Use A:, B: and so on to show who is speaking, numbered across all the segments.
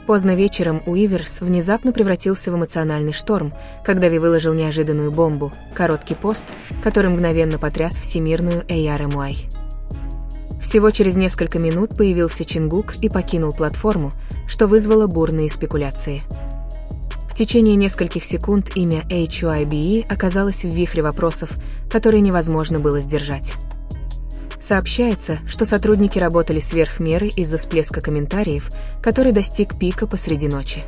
A: Поздно вечером Уиверс внезапно превратился в эмоциональный шторм, когда Ви выложил неожиданную бомбу, короткий пост, который мгновенно потряс всемирную ARMY. Всего через несколько минут появился Чингук и покинул платформу, что вызвало бурные спекуляции. В течение нескольких секунд имя HYBE оказалось в вихре вопросов, которые невозможно было сдержать. Сообщается, что сотрудники работали сверх меры из-за всплеска комментариев, который достиг пика посреди ночи.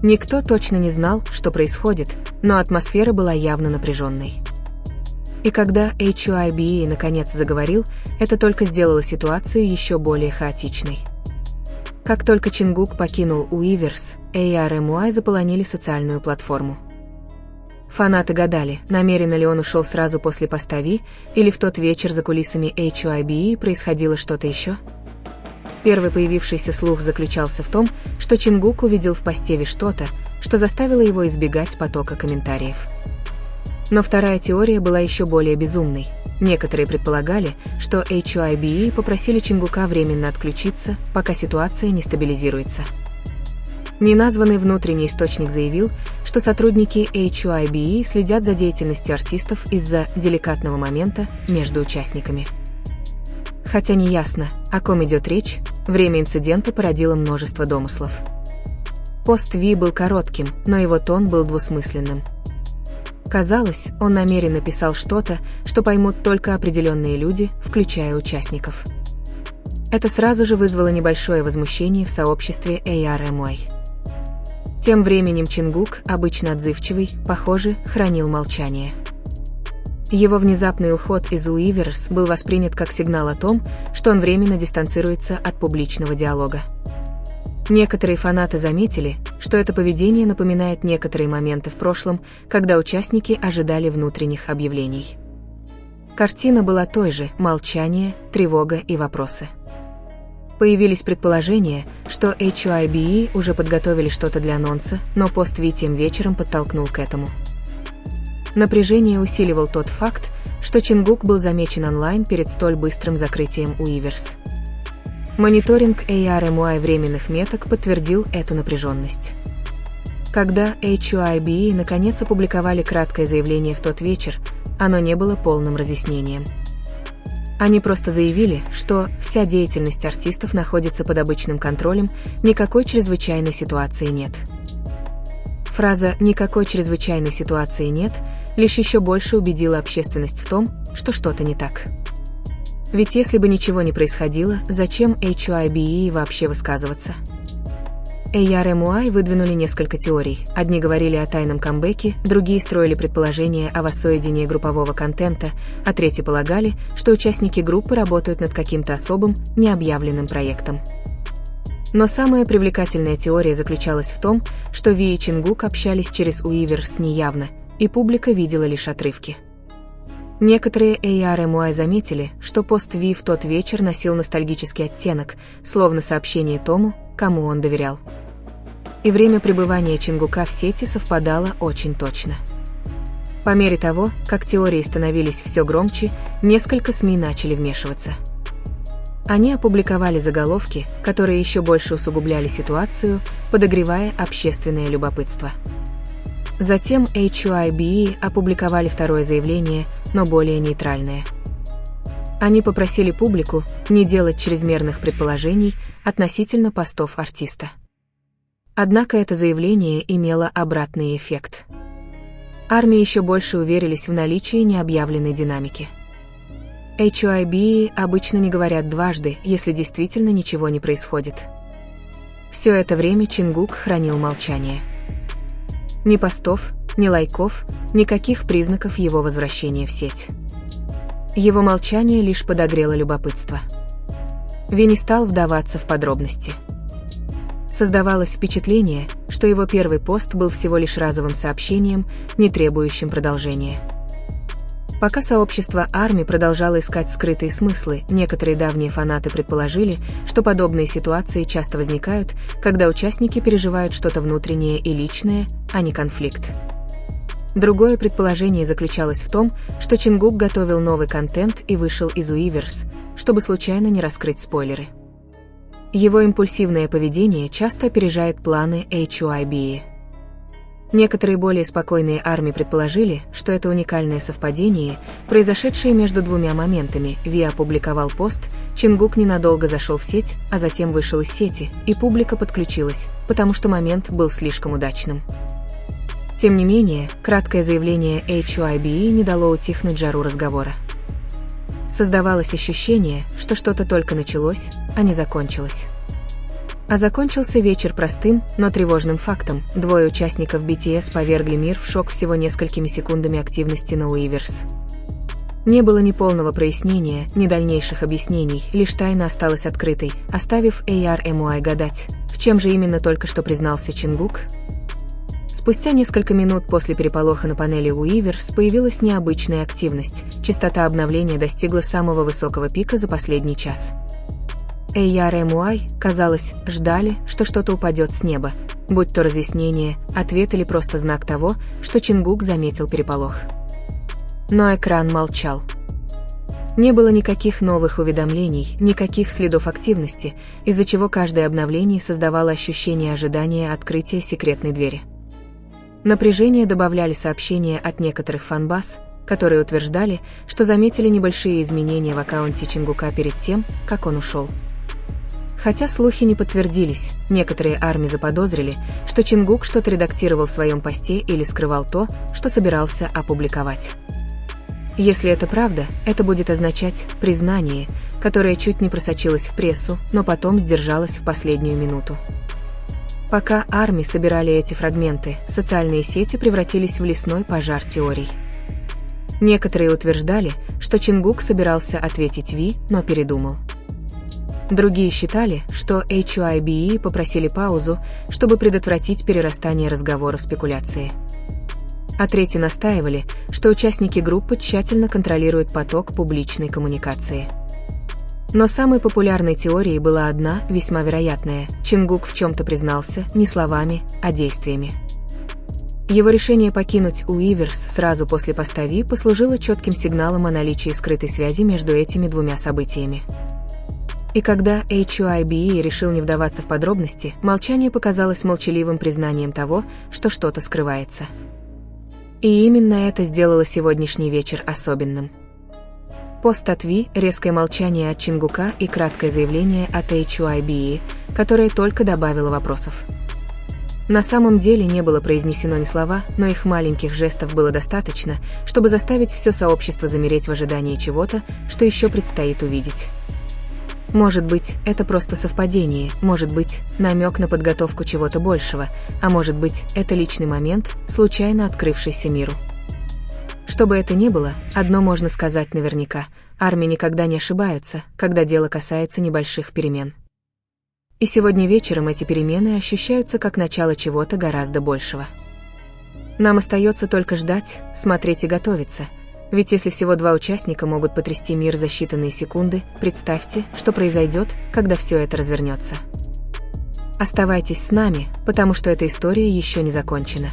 A: Никто точно не знал, что происходит, но атмосфера была явно напряженной. И когда HYBE наконец заговорил, это только сделало ситуацию еще более хаотичной. Как только Чингук покинул Уиверс, ARMY заполонили социальную платформу. Фанаты гадали, намеренно ли он ушел сразу после поста Ви, или в тот вечер за кулисами HYBE происходило что-то еще. Первый появившийся слух заключался в том, что Чингук увидел в посте Ви что-то, что заставило его избегать потока комментариев. Но вторая теория была еще более безумной. Некоторые предполагали, что HYBE попросили Чингука временно отключиться, пока ситуация не стабилизируется. Неназванный внутренний источник заявил, что сотрудники HYBE следят за деятельностью артистов из-за деликатного момента между участниками. Хотя не ясно, о ком идет речь, время инцидента породило множество домыслов. Пост Ви был коротким, но его тон был двусмысленным. Казалось, он намеренно писал что-то, что поймут только определенные люди, включая участников. Это сразу же вызвало небольшое возмущение в сообществе ARMY. Тем временем Чингук, обычно отзывчивый, похоже, хранил молчание. Его внезапный уход из Уиверс был воспринят как сигнал о том, что он временно дистанцируется от публичного диалога. Некоторые фанаты заметили, что это поведение напоминает некоторые моменты в прошлом, когда участники ожидали внутренних объявлений. Картина была той же: молчание, тревога и вопросы. Появились предположения, что HYBE уже подготовили что-то для анонса, но пост Ви тем вечером подтолкнул к этому. Напряжение усиливал тот факт, что Чингук был замечен онлайн перед столь быстрым закрытием Уиверс. Мониторинг ARMY временных меток подтвердил эту напряженность. Когда HYBE наконец опубликовали краткое заявление в тот вечер, оно не было полным разъяснением. Они просто заявили, что вся деятельность артистов находится под обычным контролем, никакой чрезвычайной ситуации нет. Фраза «никакой чрезвычайной ситуации нет» лишь еще больше убедила общественность в том, что что-то не так. Ведь если бы ничего не происходило, зачем HYBE вообще высказываться? ARMY выдвинули несколько теорий. Одни говорили о тайном камбэке, другие строили предположения о воссоединении группового контента, а третьи полагали, что участники группы работают над каким-то особым, необъявленным проектом. Но самая привлекательная теория заключалась в том, что Ви и Чингук общались через Уиверс неявно, и публика видела лишь отрывки. Некоторые ARMY заметили, что пост Ви в тот вечер носил ностальгический оттенок, словно сообщение тому, кому он доверял. И время пребывания Чингука в сети совпадало очень точно. По мере того, как теории становились все громче, несколько СМИ начали вмешиваться. Они опубликовали заголовки, которые еще больше усугубляли ситуацию, подогревая общественное любопытство. Затем HYBE опубликовали второе заявление, но более нейтральное. Они попросили публику не делать чрезмерных предположений относительно постов артиста. Однако это заявление имело обратный эффект. Армии еще больше уверились в наличии необъявленной динамики. HYBE обычно не говорят дважды, если действительно ничего не происходит. Все это время Чингук хранил молчание. Ни постов, ни лайков, никаких признаков его возвращения в сеть. Его молчание лишь подогрело любопытство. Ви не стал вдаваться в подробности. Создавалось впечатление, что его первый пост был всего лишь разовым сообщением, не требующим продолжения. Пока сообщество ARMY продолжало искать скрытые смыслы, некоторые давние фанаты предположили, что подобные ситуации часто возникают, когда участники переживают что-то внутреннее и личное, а не конфликт. Другое предположение заключалось в том, что Чингук готовил новый контент и вышел из Уиверс, чтобы случайно не раскрыть спойлеры. Его импульсивное поведение часто опережает планы HYBE. Некоторые более спокойные армии предположили, что это уникальное совпадение, произошедшее между двумя моментами. Ви опубликовал пост, Чингук ненадолго зашел в сеть, а затем вышел из сети, и публика подключилась, потому что момент был слишком удачным. Тем не менее, краткое заявление HYBE не дало утихнуть жару разговора. Создавалось ощущение, что что-то только началось, а не закончилось. А закончился вечер простым, но тревожным фактом. Двое участников BTS повергли мир в шок всего несколькими секундами активности на Weverse. Не было ни полного прояснения, ни дальнейших объяснений, лишь тайна осталась открытой, оставив ARMY гадать, в чем же именно только что признался Чингук. Спустя несколько минут после переполоха на панели Weverse появилась необычная активность. Частота обновления достигла самого высокого пика за последний час. ARMY, казалось, ждали, что что-то упадет с неба, будь то разъяснение, ответ или просто знак того, что Чингук заметил переполох. Но экран молчал. Не было никаких новых уведомлений, никаких следов активности, из-за чего каждое обновление создавало ощущение ожидания открытия секретной двери. Напряжение добавляли сообщения от некоторых фанбаз, которые утверждали, что заметили небольшие изменения в аккаунте Чингука перед тем, как он ушел. Хотя слухи не подтвердились, некоторые армии заподозрили, что Чингук что-то редактировал в своем посте или скрывал то, что собирался опубликовать. Если это правда, это будет означать признание, которое чуть не просочилось в прессу, но потом сдержалось в последнюю минуту. Пока армии собирали эти фрагменты, социальные сети превратились в лесной пожар теорий. Некоторые утверждали, что Чингук собирался ответить Ви, но передумал. Другие считали, что HYBE попросили паузу, чтобы предотвратить перерастание разговора в спекуляции. А третьи настаивали, что участники группы тщательно контролируют поток публичной коммуникации. Но самой популярной теорией была одна, весьма вероятная: Чингук в чем-то признался не словами, а действиями. Его решение покинуть Weverse сразу после поста Ви послужило четким сигналом о наличии скрытой связи между этими двумя событиями. И когда HYBE решил не вдаваться в подробности, молчание показалось молчаливым признанием того, что что-то скрывается. И именно это сделало сегодняшний вечер особенным. Пост от Ви, резкое молчание от Чингука и краткое заявление от HYBE, которое только добавило вопросов. На самом деле не было произнесено ни слова, но их маленьких жестов было достаточно, чтобы заставить все сообщество замереть в ожидании чего-то, что еще предстоит увидеть. Может быть, это просто совпадение, может быть, намек на подготовку чего-то большего, а может быть, это личный момент, случайно открывшийся миру. Что бы это ни было, одно можно сказать наверняка: армии никогда не ошибаются, когда дело касается небольших перемен. И сегодня вечером эти перемены ощущаются как начало чего-то гораздо большего. Нам остается только ждать, смотреть и готовиться. Ведь если всего два участника могут потрясти мир за считанные секунды, представьте, что произойдет, когда все это развернется. Оставайтесь с нами, потому что эта история еще не закончена.